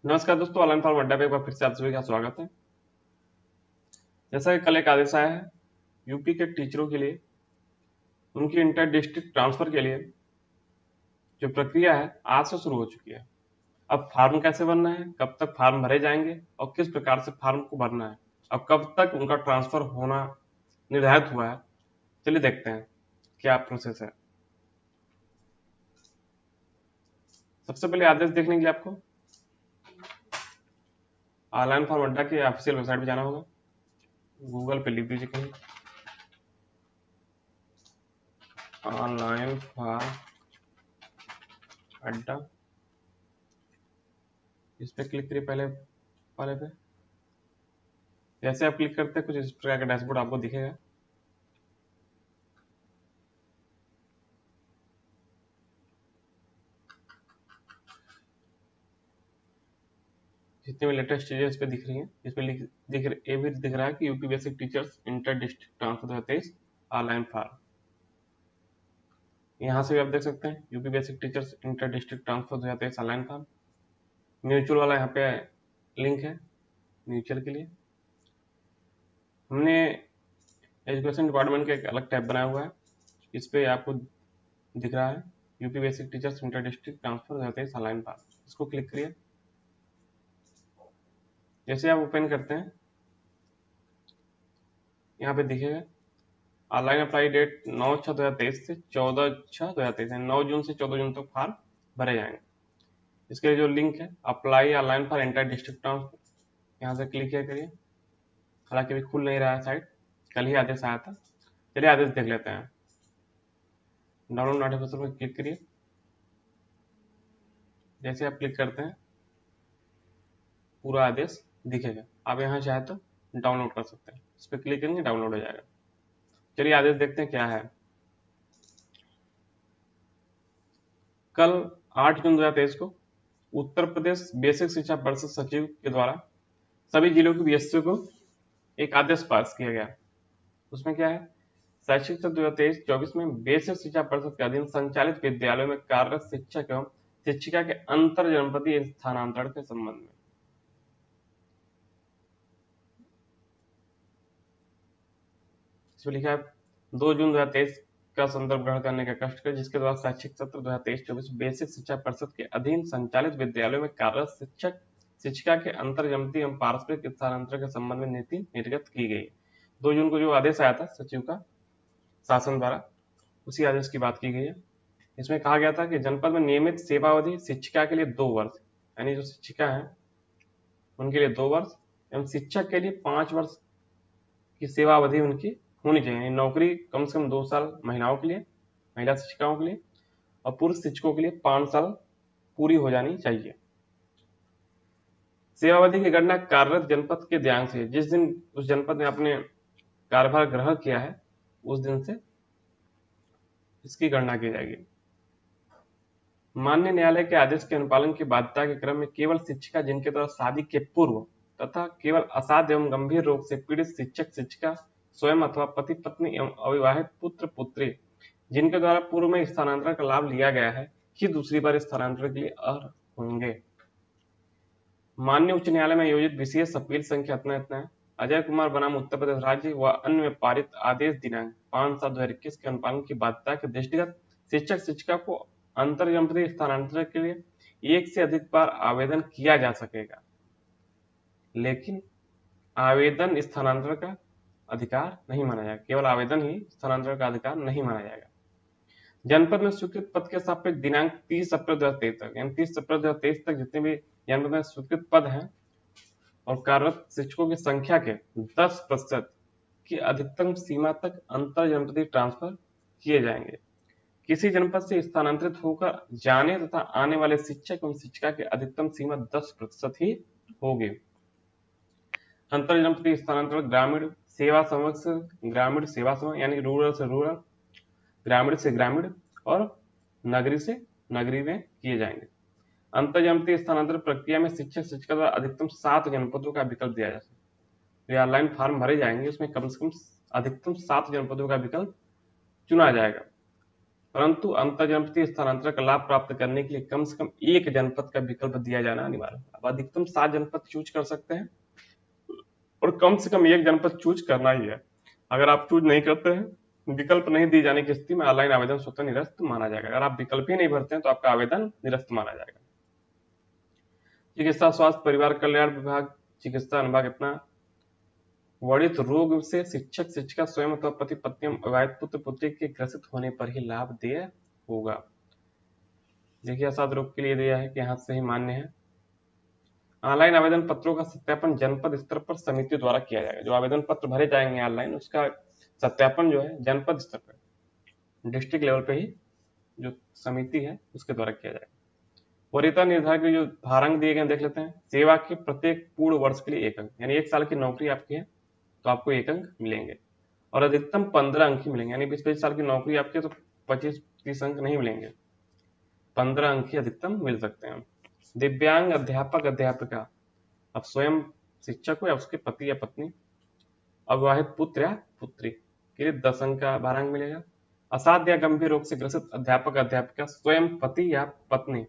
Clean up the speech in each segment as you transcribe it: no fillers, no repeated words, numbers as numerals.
नमस्कार दोस्तों, online form अड्डा पे एक बार फिर से आप सभी का स्वागत है। जैसा कि कल एक आदेश आया है यूपी के टीचरों के लिए, उनकी इंटर डिस्ट्रिक्ट ट्रांसफर के लिए जो प्रक्रिया है आज से शुरू हो चुकी है। अब फार्म कैसे भरना है, कब तक फार्म भरे जाएंगे और किस प्रकार से फार्म को भरना है, अब कब तक उनका ट्रांसफर होना निर्धारित हुआ है, चलिए देखते हैं क्या प्रोसेस है। सबसे पहले आदेश देखने के लिए आपको ऑनलाइन फॉर्म अड्डा की ऑफिशियल वेबसाइट पे जाना होगा। गूगल पे लिख दीजिए कहीं ऑनलाइन फॉर्म अड्डा, इस पे क्लिक करिए पहले वाले पे। जैसे आप क्लिक करते हैं कुछ इस प्रकार का डैशबोर्ड आपको दिखेगा। जितने भी लेटेस्ट चीजें इस पे दिख रही हैं, इस पे ये भी दिख रहा है कि UP basic teachers inter district transfer 2023 online form. यहाँ से भी आप देख सकते हैं UP basic teachers inter district transfer 2023 online form. Mutual वाला यहाँ पे लिंक है म्यूचुअल के लिए। हमने एजुकेशन डिपार्टमेंट का एक अलग टैब बनाया हुआ है, इस पे आपको दिख रहा है UP basic teachers inter district transfer 2023 online form. इसको क्लिक करिए। जैसे आप ओपन करते हैं यहाँ पे दिखेगा ऑनलाइन अप्लाई डेट 9/6/2023 से 14/6/2023 है। 9 जून से 14 जून तक फॉर्म भरे जाएंगे। इसके लिए जो लिंक है apply online for inter district transfer, यहाँ से क्लिक किया करिए। हालांकि अभी खुल नहीं रहा है साइट, कल ही आदेश आया था। चलिए आदेश देख लेते हैं। डाउनलोड नोटिफिकेशन पर क्लिक करिए। जैसे आप क्लिक करते हैं पूरा आदेश दिखेगा। आप यहाँ चाहे तो डाउनलोड कर सकते हैं, इस पर क्लिक करेंगे डाउनलोड हो जाएगा। चलिए आदेश देखते हैं क्या है। कल 8 जून 2023 को उत्तर प्रदेश बेसिक शिक्षा परिषद सचिव के द्वारा सभी जिलों की बीएससी को एक आदेश पास किया गया। उसमें क्या है, शैक्षिक सत्र 2023-24 में बेसिक शिक्षा परिषद के अधीन संचालित विद्यालयों में कार्यरत शिक्षक एवं शिक्षिका के अंतर जनपदीय स्थानांतरण के संबंध में। इसमें लिखा है 2 जून 2023 का संदर्भ ग्रहण करने का कष्ट करें, जिसके द्वारा शैक्षिक सत्र 2023-24 बेसिक शिक्षा परिषद के अधीन संचालित विद्यालयों में कार्यरत शिक्षक शिक्षिका के अंतर जनपदीय एवं पारस्परिक स्थानांतरण के संबंध में नीति निर्गत की गई। 2 जून को जो आदेश आया था सचिव का शासन द्वारा, उसी आदेश की बात की गई है। इसमें कहा गया था कि जनपद में नियमित सेवावधि शिक्षिका के लिए 2 वर्ष, यानी जो शिक्षिका है उनके लिए 2 वर्ष एवं शिक्षक के लिए 5 वर्ष की सेवावधि उनकी होनी चाहिए। नौकरी कम से कम 2 साल महिलाओं के लिए, महिला शिक्षिकाओं के लिए, और पुरुष शिक्षकों के लिए 5 साल पूरी हो जानी चाहिए। सेवावधि की गणना कार्यरत जनपद के दिनांक से, जिस दिन उस जनपद ने अपने कार्यभार ग्रहण किया है उस दिन से इसकी गणना की जाएगी। माननीय न्यायालय के आदेश के अनुपालन की बाध्यता के क्रम में केवल शिक्षिका जिनके द्वारा शादी के पूर्व तथा केवल असाध्य एवं गंभीर रोग से पीड़ित शिक्षक शिक्षिका स्वयं अथवा पति पत्नी एवं अविवाहित पुत्र पुत्री जिनके द्वारा पूर्व में स्थानांतरण का लाभ लिया गया है ही दूसरी बार स्थानांतरण के लिए अर्ह होंगे। माननीय उच्च न्यायालय में आयोजित विशेष अपील संख्या इतना है, अजय कुमार बनाम उत्तर प्रदेश राज्य व अन्य में पारित आदेश दिनांक 5/7/2021 के अनुपालन की बाध्यता के दृष्टिगत शिक्षक शिक्षिका को अंतर जनपदीय स्थानांतरण के लिए एक से अधिक बार आवेदन किया जा सकेगा, लेकिन आवेदन स्थानांतरण का अधिकार नहीं माना जाएगा। केवल आवेदन ही स्थानांतरण का अधिकार नहीं माना जाएगा। जनपद में स्वीकृत पद के सापेक्ष दिनांक 30 अप्रैल 2023 तक, यानी 30 अप्रैल 2023 तक जितने भी जनपद में स्वीकृत पद हैं और कार्यरत शिक्षकों की संख्या के 10% की अधिकतम सीमा तक अंतर जनपदीय ट्रांसफर किए जाएंगे। किसी जनपद से स्थानांतरित होकर जाने तथा आने वाले शिक्षक एवं शिक्षिका की अधिकतम सीमा 10% ही होगी। अंतर जनपदीय स्थानांतरण ग्रामीण सेवा समूह से ग्रामीण सेवा समूह, यानी रूरल से रूरल, ग्रामीण से ग्रामीण और नगरी से नगरी में किए जाएंगे। अंतर जनपदीय स्थानांतरण प्रक्रिया में शिक्षक शिक्षिका द्वारा अधिकतम 7 जनपदों का विकल्प दिया जा सकता है। ऑनलाइन फॉर्म भरे जाएंगे, उसमें कम से कम अधिकतम 7 जनपदों का विकल्प चुना जाएगा। परंतु अंतर्जनपदीय स्थानांतरण का लाभ प्राप्त करने के लिए कम से कम एक जनपद का विकल्प दिया जाना अनिवार्य है। अब अधिकतम 7 जनपद चूज कर सकते हैं और कम से कम एक जनपद चूज करना ही है। अगर आप चूज नहीं करते हैं, विकल्प नहीं दिए जाने की स्थिति में ऑनलाइन आवेदन स्वतः निरस्त माना जाएगा। अगर आप विकल्प ही नहीं भरते हैं तो आपका आवेदन निरस्त माना जाएगा। चिकित्सा स्वास्थ्य परिवार कल्याण विभाग, चिकित्सा अनुभाग अपना वर्णित रोग से शिक्षक शिक्षिका स्वयं अथवा पति पत्नी अविवाहित पुत्र पुत्री के ग्रसित होने पर ही लाभ देय होगा। देखिए असाध रोग के लिए दिया है कि यहाँ से ही मान्य है। ऑनलाइन आवेदन पत्रों का सत्यापन जनपद स्तर पर समिति द्वारा किया जाएगा। जो आवेदन पत्र भरे जाएंगे ऑनलाइन, उसका सत्यापन जो है जनपद स्तर पर, डिस्ट्रिक्ट लेवल पे ही जो समिति है उसके द्वारा किया जाएगा। वरीयता निर्धारण के जो भारांक दिए गए देख लेते हैं। सेवा के प्रत्येक पूर्ण वर्ष के लिए 1 अंक, यानी 1 साल की नौकरी आपकी है तो आपको 1 अंक मिलेंगे और अधिकतम 15 अंक ही मिलेंगे। यानी 20-25 साल की नौकरी आपकी है तो 25-30 अंक नहीं मिलेंगे, 15 अंक ही अधिकतम मिल सकते हैं। दिव्यांग अध्यापक अध्यापिका, अब स्वयं शिक्षक हो या उसके पति या पत्नी, अविवाहित पुत्र या पुत्री के लिए 10 अंक का भारांक मिलेगा। असाध्य या गंभीर रोग से ग्रसित अध्यापक अध्यापिका स्वयं पति या पत्नी,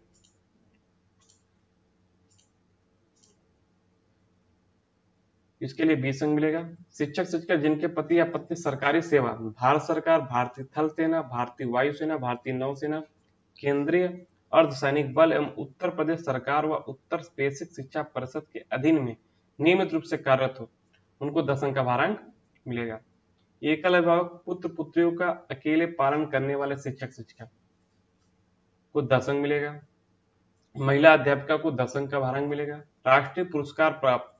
इसके लिए 20 अंक मिलेगा। शिक्षक शिक्षिका जिनके पति या पत्नी सरकारी सेवा, भारत सरकार, भारतीय थल सेना, भारतीय वायुसेना, भारतीय नौसेना, केंद्रीय अर्धसैनिक बल एवं उत्तर प्रदेश सरकार व उत्तर बेसिक शिक्षा परिषद के अधीन में नियमित रूप से कार्यरत हो, उनको 10 अंक का भारांक मिलेगा। एकल अभिभावक पुत्र पुत्रियों का अकेले पालन करने वाले शिक्षक शिक्षिका को 10 अंक मिलेगा। महिला अध्यापिका को 10 अंक का भारांक मिलेगा। राष्ट्रीय पुरस्कार प्राप्त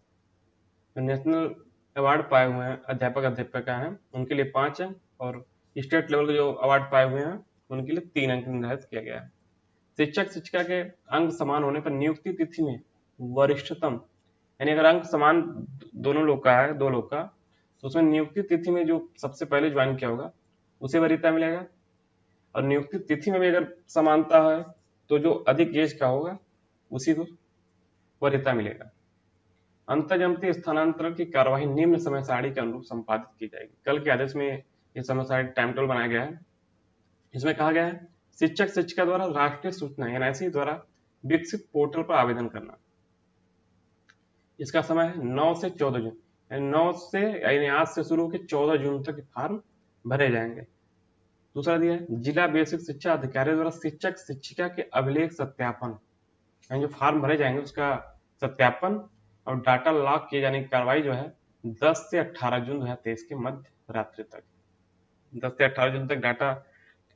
नेशनल अवार्ड पाए हुए हैं अध्यापक अध्यापिका हैं, उनके लिए 5 अंक और स्टेट लेवल के जो अवार्ड पाए हुए हैं उनके लिए 3 अंक निर्धारित किया गया है। शिक्षक शिक्षिका के अंक समान होने पर नियुक्ति तिथि में वरिष्ठतम, यानी अगर अंक समान दोनों लोग का है, 2 लोग का, तो उसमें नियुक्ति तिथि में जो सबसे पहले ज्वाइन किया होगा उसे वरीयता मिलेगा और नियुक्ति तिथि में भी अगर समानता है तो जो अधिक एज का होगा उसी को वरीयता मिलेगा। अंतर्जनपदीय स्थानांतरण की कार्यवाही निम्न समय सारणी के अनुरूप संपादित की जाएगी। कल के आदेश में ये समय सारणी टाइम टेबल बनाया गया है। इसमें कहा गया है शिक्षक शिक्षिका द्वारा राष्ट्रीय सूचना एनआईसी द्वारा विकसित पोर्टल पर आवेदन करना। इसका समय है 9 से 14 जून, यानी 9 से यानी आज से शुरू होकर 14 जून तक फॉर्म भरे जाएंगे। दूसरा दिया है जिला बेसिक शिक्षा अधिकारी द्वारा शिक्षक शिक्षिका के अभिलेख सत्यापन, यानी जो फॉर्म भरे जाएंगे उसका सत्यापन और डाटा लॉक किए जाने की कार्रवाई जो है 10 से 18 जून 2023 के मध्य रात्रि तक, 10 से 18 जून तक डाटा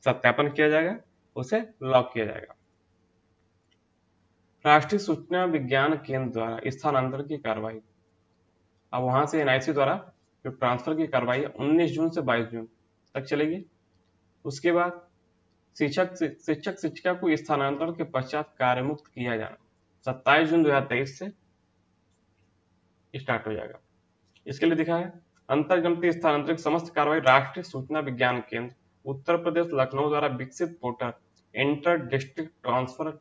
सत्यापन किया जाएगा, उसे लॉक किया जाएगा। राष्ट्रीय सूचना विज्ञान केंद्र द्वारा स्थानांतरण की कार्रवाई, अब वहां से एनआईसी द्वारा जो ट्रांसफर की कार्रवाई है 19 जून से 22 जून तक चलेगी। उसके बाद शिक्षक शिक्षिका को स्थानांतरण के पश्चात कार्यमुक्त किया जाना 27 जून 2023 से स्टार्ट हो जाएगा। इसके लिए दिखा है अंतर्जनपदीय स्थानांतरण समस्त कार्रवाई राष्ट्रीय सूचना विज्ञान केंद्र उत्तर प्रदेश लखनऊ द्वारा विकसित portal inter district transfer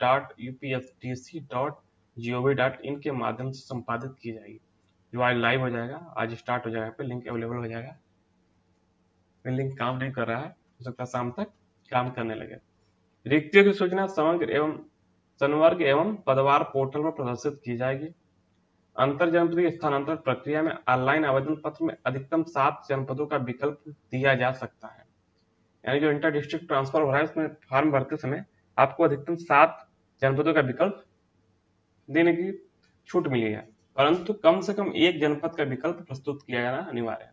.upsdc.gov.in के माध्यम से संपादित की जाएगी। जो आज लाइव हो जाएगा, आज स्टार्ट हो जाएगा, पे लिंक अवेलेबल हो जाएगा। लिंक काम नहीं कर रहा है, हो सकता है शाम तक काम करने लगे। रिक्तियों की सूचना समग्र एवं संवर्ग एवं पदवार पोर्टल पर प्रदर्शित की जाएगी। अंतर्जनपदीय स्थानांतरण प्रक्रिया में ऑनलाइन आवेदन पत्र में अधिकतम 7 जनपदों का विकल्प दिया जा सकता है। यानी जो इंटर डिस्ट्रिक्ट ट्रांसफर हो रहा है उसमें फॉर्म भरते समय आपको अधिकतम 7 जनपदों का विकल्प देने की छूट मिली है, परंतु कम से कम 1 जनपद का विकल्प प्रस्तुत किया जाना अनिवार्य है।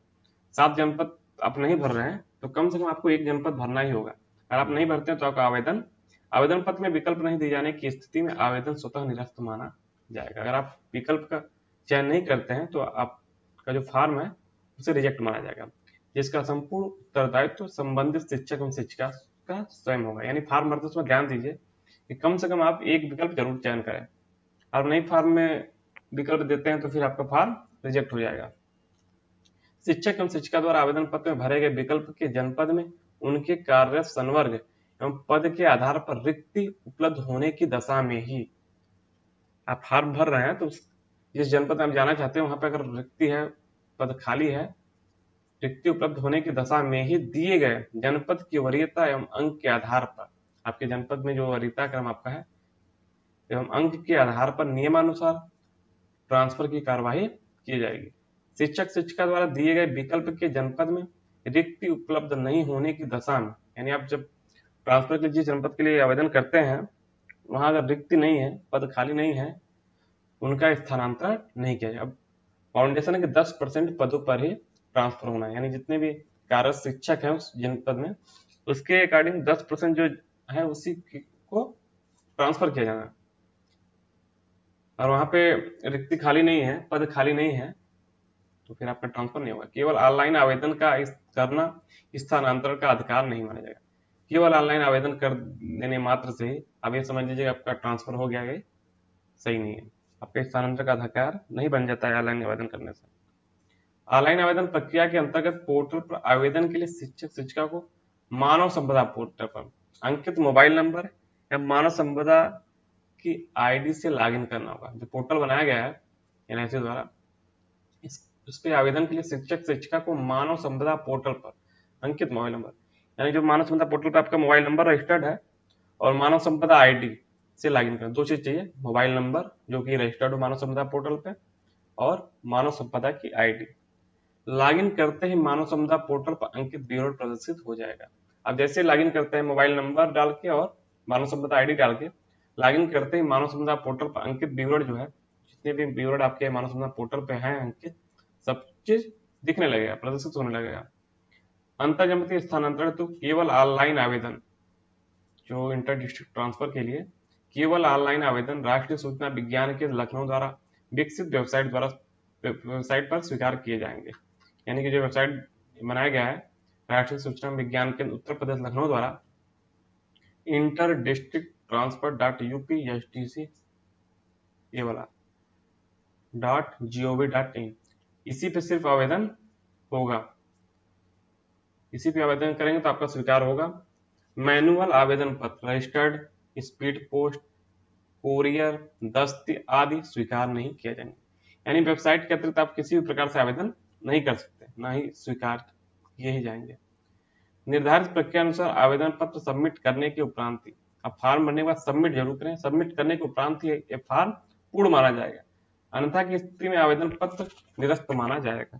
7 जनपद आप नहीं भर रहे हैं तो कम से कम आपको 1 जनपद भरना ही होगा। अगर आप नहीं भरते हैं तो आपका आवेदन पत्र में विकल्प नहीं दिए जाने की स्थिति में आवेदन स्वतः निरस्त माना जाएगा। अगर आप विकल्प का चयन नहीं करते हैं तो आपका जो फॉर्म है उसे रिजेक्ट माना जाएगा, जिसका संपूर्ण उत्तरदायित्व संबंधित शिक्षक एवं शिक्षिका का स्वयं होगा। यानी फॉर्म भरते समय ध्यान दीजिए कि कम से कम आप एक विकल्प जरूर चयन करें। और नई फॉर्म में विकल्प देते हैं तो फिर आपका फॉर्म रिजेक्ट हो जाएगा। शिक्षक एवं शिक्षिका द्वारा आवेदन पत्र में भरे गए विकल्प के जनपद में उनके कार्य संवर्ग एवं पद के आधार पर रिक्ति उपलब्ध होने की दशा में ही आप फॉर्म भर रहे हैं तो जिस जनपद में आप जाना चाहते हैं वहां पर अगर रिक्ति है, पद खाली है, रिक्ति उपलब्ध होने की दशा में ही दिए गए जनपद की वरीयता एवं अंक के आधार पर, आपके जनपद में जो वरीयता क्रम आपका है एवं अंक के आधार पर नियमानुसार ट्रांसफर की कार्यवाही की जाएगी। शिक्षक शिक्षिका द्वारा दिए गए विकल्प के जनपद में रिक्ति उपलब्ध नहीं होने की दशा में, यानी आप जब ट्रांसफर के जिस जनपद के लिए आवेदन करते हैं वहां अगर रिक्ति नहीं है, पद खाली नहीं है, उनका स्थानांतरण नहीं किया जाए। अब फाउंडेशन है कि 10% पदों पर ही ट्रांसफर होना है, यानी जितने भी कार्यरत शिक्षक हैं उस जनपद में उसके अकॉर्डिंग 10% जो है उसी को ट्रांसफर किया जाना है। और वहां पे रिक्ति खाली नहीं है, पद खाली नहीं है, तो फिर आपका ट्रांसफर नहीं होगा। केवल ऑनलाइन आवेदन का करना स्थानांतरण का अधिकार नहीं माना जाएगा। केवल ऑनलाइन आवेदन कर देने मात्र से ही आप ये समझ लीजिए आपका ट्रांसफर हो गया, ये सही नहीं है। आपके स्थानांतरण का अधिकार नहीं बन जाता है ऑनलाइन आवेदन करने से। ऑनलाइन आवेदन प्रक्रिया के अंतर्गत पोर्टल पर आवेदन के लिए शिक्षक शिक्षिका को मानव संपदा पोर्टल पर अंकित मोबाइल नंबर या मानव संपदा की आईडी से लॉगिन करना होगा। जो पोर्टल बनाया गया है एनआईसी द्वारा, इस पे आवेदन के लिए शिक्षक शिक्षिका को मानव संपदा पोर्टल पर अंकित मोबाइल नंबर, यानी जो मानव संपदा पोर्टल पर आपका मोबाइल नंबर रजिस्टर्ड है और मानव संपदा आईडी से लॉगिन करना, दो चीज चाहिए, मोबाइल नंबर जो कि रजिस्टर्ड हो मानव संपदा पोर्टल पे और मानव संपदा की आईडी। लॉगिन करते ही मानव संपदा पोर्टल पर अंकित विवरण प्रदर्शित हो जाएगा। अब जैसे लॉगिन करते हैं मोबाइल नंबर डाल के और मानव संपदा आईडी डाल के, लॉगिन करते ही मानव संपदा पोर्टल पर अंकित विवरण जो है, जितने भी विवरण आपके मानव संपदा पोर्टल पे हैं अंकित, सब चीज दिखने लगेगा, प्रदर्शित होने लगेगा। अंतर जनपदीय स्थानांतरण तो केवल ऑनलाइन आवेदन, जो इंटर डिस्ट्रिक्ट ट्रांसफर के लिए केवल ऑनलाइन आवेदन राष्ट्रीय सूचना विज्ञान के लखनऊ द्वारा विकसित वेबसाइट पर स्वीकार किए जाएंगे। यानी कि जो वेबसाइट बनाया गया है राष्ट्रीय सूचना विज्ञान केंद्र उत्तर प्रदेश लखनऊ द्वारा इंटर डिस्ट्रिक्ट ट्रांसफर .upstc ये वाला .gov.in, इसी पे सिर्फ आवेदन होगा, इसी पे आवेदन करेंगे तो आपका स्वीकार होगा। मैनुअल आवेदन पत्र, रजिस्टर्ड, स्पीड पोस्ट, कोरियर, दस्ती आदि स्वीकार नहीं किया जाएंगे। यानी वेबसाइट के अतिरिक्त आप किसी भी प्रकार से आवेदन नहीं कर सकते, ना ही स्वीकार किए ही जाएंगे। निर्धारित प्रक्रिया अनुसार आवेदन पत्र सबमिट करने के उपरांत ही, अब फॉर्म भरने के बाद सबमिट जरूर करें, सबमिट करने के उपरांत ही ये फॉर्म पूर्ण माना जाएगा, अन्यथा की स्थिति में आवेदन पत्र निरस्त माना जाएगा।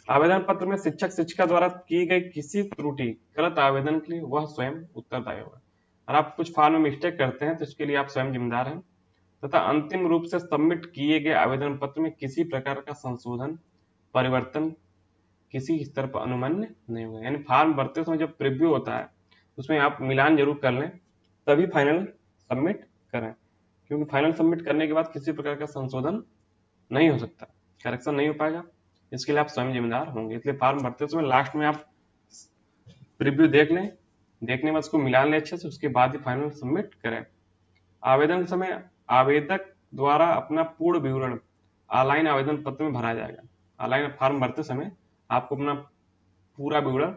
आवेदन पत्र में शिक्षक शिक्षिका द्वारा की गई किसी त्रुटि गलत आवेदन के लिए वह स्वयं उत्तरदायी होगा। और आप कुछ फॉर्म में मिस्टेक करते हैं तो इसके लिए आप स्वयं जिम्मेदार हैं, तथा अंतिम रूप से सबमिट किए गए आवेदन पत्र में किसी प्रकार का संशोधन परिवर्तन किसी स्तर पर अनुमन्य नहीं होगा। यानी फॉर्म भरते समय जब प्रीव्यू होता है उसमें आप मिलान जरूर कर लें, तभी फाइनल सबमिट करें, क्योंकि फाइनल सबमिट करने के बाद किसी प्रकार का संशोधन नहीं हो सकता, करेक्शन नहीं हो पाएगा, इसके लिए आप स्वयं जिम्मेदार होंगे। इसलिए फॉर्म भरते समय लास्ट में आप प्रीव्यू देख लें, देखने के बाद उसको मिला लें अच्छे से, उसके बाद ही फाइनल सबमिट करें। आवेदन के समय आवेदक द्वारा अपना पूर्ण विवरण ऑनलाइन आवेदन पत्र में भरा जाएगा। ऑनलाइन फॉर्म भरते समय आपको अपना पूरा विवरण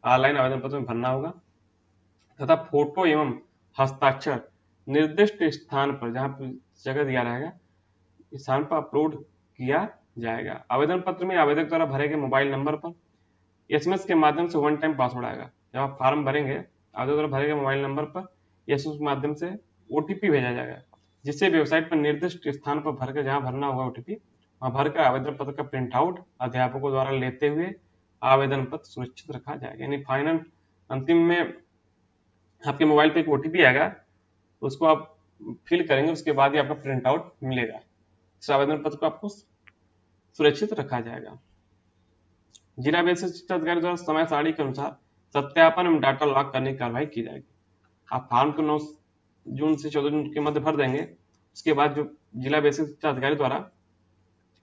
ऑनलाइन आवेदन पत्र में भरना होगा, तथा फोटो एवं हस्ताक्षर निर्दिष्ट स्थान पर, जहां जगह दिया रहेगा स्थान पर अपलोड किया जाएगा। आवेदन पत्र में आवेदक द्वारा भरे गए मोबाइल नंबर पर एसएमएस के माध्यम से वन टाइम पासवर्ड आएगा। जब आप फॉर्म भरेंगे आवेदक द्वारा भरे गए मोबाइल नंबर पर एसएमएस के माध्यम से ओटीपी भेजा जाएगा, जिससे वेबसाइट पर निर्दिष्ट स्थान पर भरकर, जहां भरना होगा ओटीपी वहां भरकर आवेदन पत्र का प्रिंट आउट अध्यापकों द्वारा लेते हुए आवेदन पत्र सुरक्षित रखा जाएगा। यानी फाइनल अंतिम में आपके मोबाइल पे एक ओटीपी आएगा, उसको आप फिल करेंगे, उसके बाद ही आपका प्रिंट आउट मिलेगा। इस आवेदन पत्र को आपको सुरक्षित रखा जाएगा। जिला बेसिक शिक्षा अधिकारी द्वारा समय सारणी के अनुसार सत्यापन एवं डाटा लॉक करने की कार्रवाई की जाएगी। आप फॉर्म को 9 जून से 14 जून के मध्य भर देंगे, उसके बाद जो जिला बेसिक शिक्षा अधिकारी द्वारा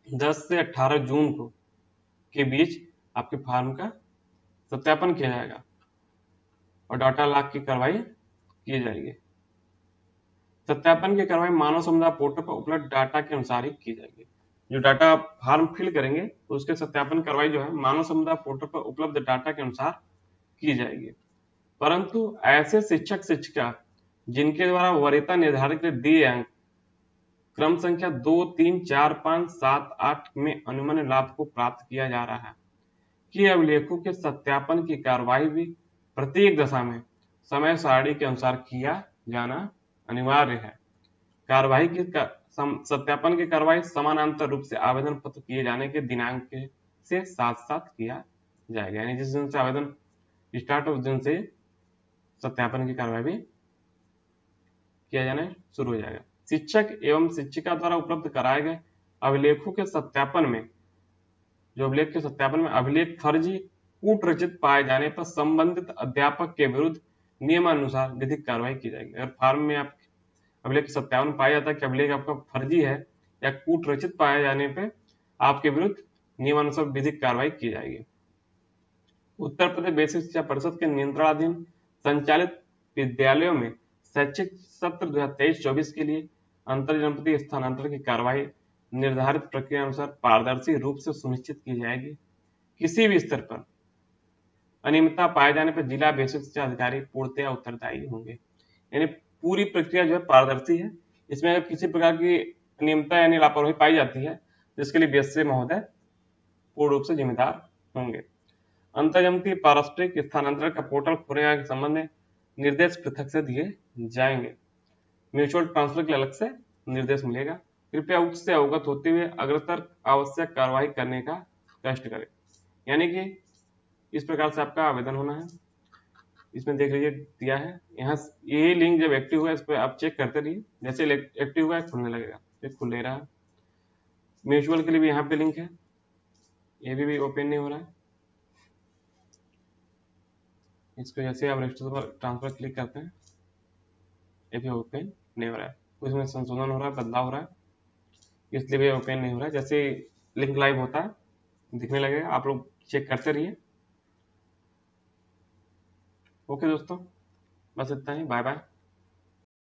10 से 18 जून को के बीच आपके फॉर्म का सत्यापन किया जाएगा और डाटा लॉक की कार्रवाई की जाएगी। सत्यापन की कार्रवाई मानव समुदाय पोर्टल पर उपलब्ध डाटा के अनुसार ही की जाएगी। जो डाटा फॉर्म फिल करेंगे तो उसके सत्यापन कार्रवाई जो है मानव समुदाय पोर्टल पर उपलब्ध डाटा के अनुसार की जाएगी। परंतु ऐसे शिक्षक शिक्षिका जिनके द्वारा वरीयता निर्धारित दिए अंक क्रम संख्या 2, 3, 4, 5, 7, 8 में अनुमानित लाभ को प्राप्त किया जा रहा है कि अभिलेखों के सत्यापन की कार्यवाही भी प्रत्येक दशा में समय सारणी के अनुसार किया जाना अनिवार्य है। कार्यवाही की सत्यापन की कार्यवाही समानांतर रूप से आवेदन पत्र किए जाने के दिनांक से साथ साथ किया जाएगा, यानी जिस दिन से आवेदन स्टार्ट हो उस दिन से सत्यापन की कार्यवाही भी किया जाना शुरू हो जाएगा। शिक्षक एवं शिक्षिका द्वारा उपलब्ध कराए गए अभिलेखों के सत्यापन में अभिलेख फर्जी कूट रचित पाए जाने पर संबंधित अध्यापक के विरुद्ध नियमानुसार विधिक कार्रवाई की जाएगी। अगर फॉर्म में आप अभिलेख सत्यापन पाया जाता है कि अभिलेख आपका फर्जी है या कूट रचित पाए जाने पर आपके विरुद्ध नियमानुसार विधिक कार्रवाई की जाएगी। उत्तर प्रदेश बेसिक शिक्षा परिषद के नियंत्रणाधीन संचालित विद्यालयों में शैक्षिक सत्र 2023-24 के लिए अंतर जनपदीय स्थानांतरण की कार्यवाही निर्धारित प्रक्रिया अनुसार पारदर्शी रूप से सुनिश्चित की जाएगी। किसी भी स्तर पर अनियमितता पाए जाने पर जिला बेसिक शिक्षा अधिकारी पूर्णतया उत्तरदायी होंगे, यानी पूरी प्रक्रिया जो है पारदर्शी है। इसमें अगर किसी प्रकार की अनियमितता यानी लापरवाही पाई जाती है तो इसके लिए बीएससी महोदय पूर्ण रूप से जिम्मेदार होंगे। अंतर्जनपदीय पारस्परिक स्थानांतरण का पोर्टल खोलने के संबंध में निर्देश पृथक से दिए जाएंगे। म्यूचुअल ट्रांसफर के अलग से निर्देश मिलेगा। कृपया उक्त से अवगत होते हुए अग्रतर आवश्यक कार्रवाई करने का कष्ट करें। यानी कि इस प्रकार से आपका आवेदन होना है। इसमें देख लीजिए दिया है, यहाँ ये लिंक जब एक्टिव हुआ इस पर आप चेक करते रहिए, जैसे एक्टिव हुआ खुलने लगेगा। ये खुल नहीं रहा। म्यूचुअल के लिए भी यहाँ पे लिंक है, ये भी ओपन नहीं हो रहा है। इसको जैसे आप रजिस्टर पर ट्रांसफर क्लिक करते हैं ये भी ओपन नहीं हो रहा है। उसमें संशोधन हो रहा है, बदलाव हो रहा है, इसलिए भी ओपन नहीं हो रहा है। जैसे लिंक लाइव होता है दिखने लगेगा, आप लोग चेक करते रहिए। ओके दोस्तों, बस इतना ही। Bye bye.